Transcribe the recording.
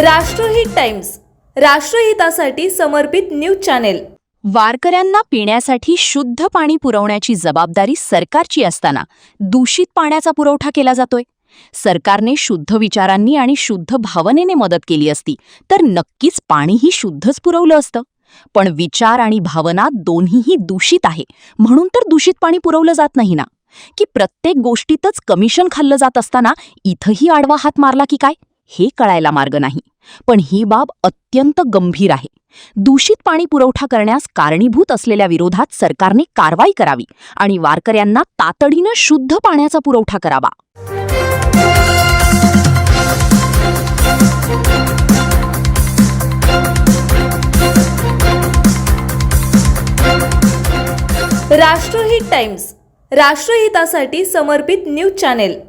राष्ट्रहित टाइम्स, राष्ट्रहितासाठी समर्पित news channel. वारकऱ्यांना पिण्यासाठी शुद्ध पाणी पुरवण्याची जबाबदारी सरकारची असताना दूषित पाण्याचा पुरवठा केला जातोय। सरकारने शुद्ध विचारांनी आणि शुद्ध भावनेने मदत केली असती तर नक्कीच पाणीही शुद्धच पुरवलं असतं। पण विचार आणि भावना दोन्हीही दूषित आहे, म्हणून तर दूषित पाणी पुरवलं जात नाही ना। की प्रत्येक गोष्टीतच कमिशन खाल्लं जात असताना इथंही आडवा हात मारला की काय, हे कळायला मार्ग नाही। पण ही बाब अत्यंत गंभीर आहे। दूषित पाणी पुरवठा करण्यास कारणीभूत असलेल्या विरोधात सरकारने कारवाई करावी आणि वारकऱ्यांना तातडीनं शुद्ध पाण्याचा पुरवठा करावा। राष्ट्रहित टाइम्स, राष्ट्रहितासाठी समर्पित न्यूज चॅनेल।